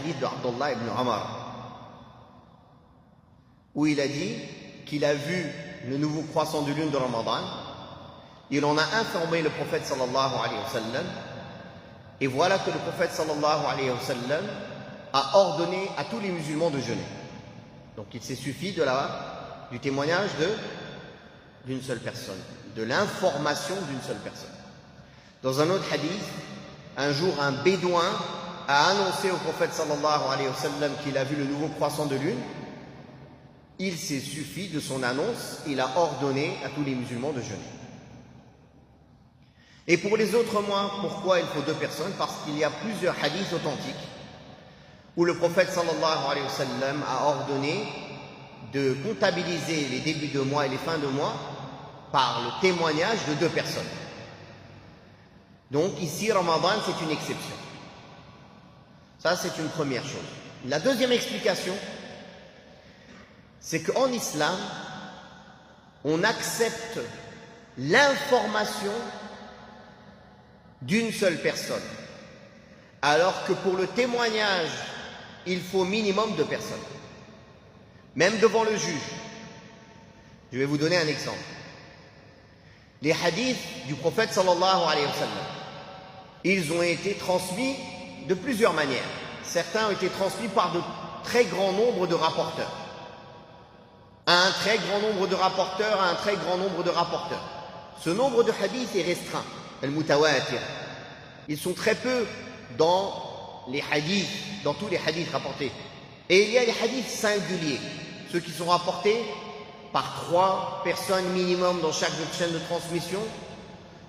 hadith de Abdullah ibn Omar, où il a dit qu'il a vu le nouveau croissant de lune de Ramadan. Il en a informé le prophète sallallahu alayhi wa sallam, et voilà que le prophète sallallahu alayhi wa sallam a ordonné à tous les musulmans de jeûner. Donc il s'est suffi du témoignage d'une seule personne, de l'information d'une seule personne. Dans un autre hadith, un jour un bédouin a annoncé au prophète sallallahu alayhi wa sallam qu'il a vu le nouveau croissant de lune. Il s'est suffi de son annonce, il a ordonné à tous les musulmans de jeûner. Et pour les autres mois, pourquoi il faut 2 personnes? Parce qu'il y a plusieurs hadiths authentiques où le prophète sallallahu alayhi wa sallam a ordonné de comptabiliser les débuts de mois et les fins de mois par le témoignage de 2 personnes. Donc ici, Ramadan, c'est une exception. Ça, c'est une première chose. La deuxième explication, c'est qu'en islam, on accepte l'information d'une seule personne, alors que pour le témoignage, il faut minimum 2 personnes, même devant le juge. Je vais vous donner un exemple. Les hadiths du prophète sallallahu alayhi wa sallam, ils ont été transmis de plusieurs manières. Certains ont été transmis par de très grand nombre de rapporteurs. À un très grand nombre de rapporteurs, à un très grand nombre de rapporteurs. Ce nombre de hadiths est restreint. Al-Mutawatir. Ils sont très peu dans les hadiths, dans tous les hadiths rapportés. Et il y a les hadiths singuliers, ceux qui sont rapportés par 3 personnes minimum dans chaque chaîne de transmission,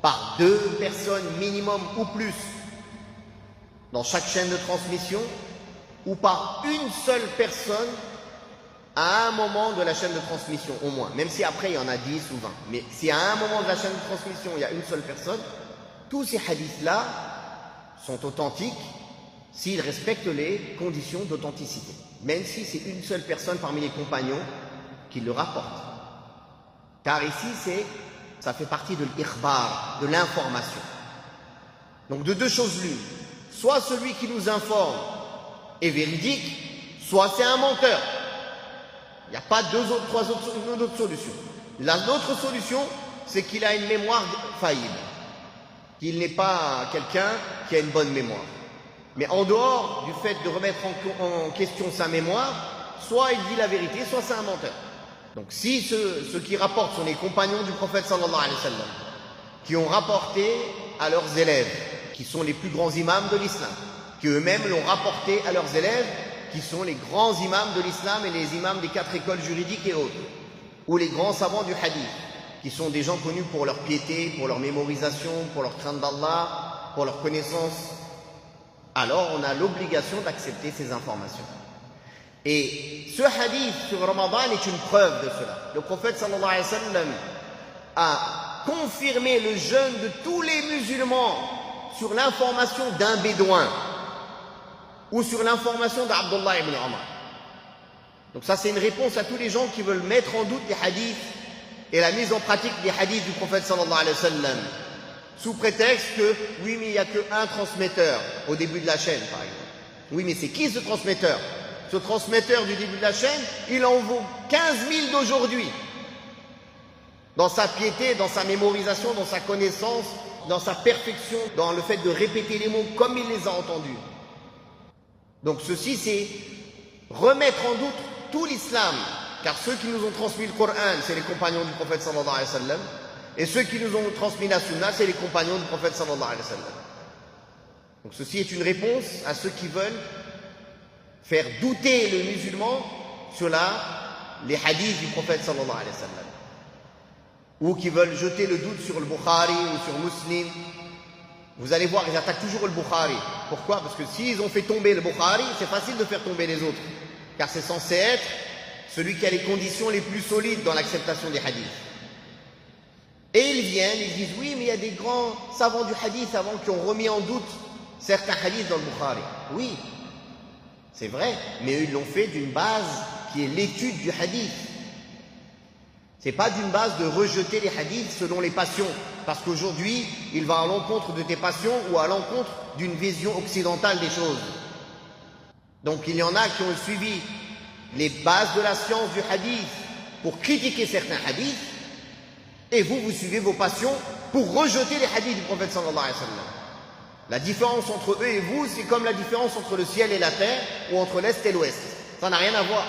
par 2 personnes minimum ou plus dans chaque chaîne de transmission, ou par une seule personne à un moment de la chaîne de transmission au moins, même si après il y en a 10 ou 20. Mais si à un moment de la chaîne de transmission il y a une seule personne, tous ces hadiths-là sont authentiques s'ils respectent les conditions d'authenticité, même si c'est une seule personne parmi les compagnons qui le rapporte. Car ici, ça fait partie de l'ikhbar, de l'information. Donc de 2 choses l'une. Soit celui qui nous informe est véridique, soit c'est un menteur. Il n'y a pas 2 autres, 3 autres solutions. L'autre solution, c'est qu'il a une mémoire faillible, qu'il n'est pas quelqu'un qui a une bonne mémoire. Mais en dehors du fait de remettre en question sa mémoire, soit il dit la vérité, soit c'est un menteur. Donc si ceux qui rapportent sont les compagnons du prophète sallallahu alayhi wa sallam, qui ont rapporté à leurs élèves, qui sont les plus grands imams de l'islam, qui eux-mêmes l'ont rapporté à leurs élèves, qui sont les grands imams de l'islam et les imams des 4 écoles juridiques et autres, ou les grands savants du hadith, qui sont des gens connus pour leur piété, pour leur mémorisation, pour leur crainte d'Allah, pour leur connaissance, alors on a l'obligation d'accepter ces informations. Et ce hadith sur Ramadan est une preuve de cela. Le prophète sallallahu alayhi wa sallam a confirmé le jeûne de tous les musulmans sur l'information d'un bédouin ou sur l'information d'Abdullah ibn Omar. Donc ça, c'est une réponse à tous les gens qui veulent mettre en doute les hadiths et la mise en pratique des hadiths du prophète sallallahu alayhi wa sallam, sous prétexte que, oui, mais il n'y a qu'un transmetteur au début de la chaîne, par exemple. Oui, mais c'est qui ce transmetteur? Ce transmetteur du début de la chaîne, il en vaut 15 000 d'aujourd'hui. Dans sa piété, dans sa mémorisation, dans sa connaissance, dans sa perfection, dans le fait de répéter les mots comme il les a entendus. Donc ceci, c'est remettre en doute tout l'islam, car ceux qui nous ont transmis le Coran, c'est les compagnons du prophète sallallahu alayhi wa sallam, et ceux qui nous ont transmis la sunna, c'est les compagnons du prophète sallallahu alayhi wa sallam. Donc ceci est une réponse à ceux qui veulent faire douter le musulman sur les hadiths du prophète sallallahu alayhi wa sallam, ou qui veulent jeter le doute sur le Bukhari ou sur Muslim. Vous allez voir, ils attaquent toujours le Bukhari. Pourquoi? Parce que s'ils ont fait tomber le Bukhari, c'est facile de faire tomber les autres, car c'est censé être celui qui a les conditions les plus solides dans l'acceptation des hadiths. Et ils viennent, ils disent, oui, mais il y a des grands savants du hadith avant qui ont remis en doute certains hadiths dans le Bukhari. Oui, c'est vrai, mais eux, ils l'ont fait d'une base qui est l'étude du hadith. C'est pas d'une base de rejeter les hadiths selon les passions, parce qu'aujourd'hui, il va à l'encontre de tes passions ou à l'encontre d'une vision occidentale des choses. Donc il y en a qui ont suivi les bases de la science du hadith pour critiquer certains hadiths, et vous suivez vos passions pour rejeter les hadiths du prophète sallallahu alayhi wa sallam. La différence entre eux et vous, c'est comme la différence entre le ciel et la terre, ou entre l'Est et l'Ouest. Ça n'a rien à voir.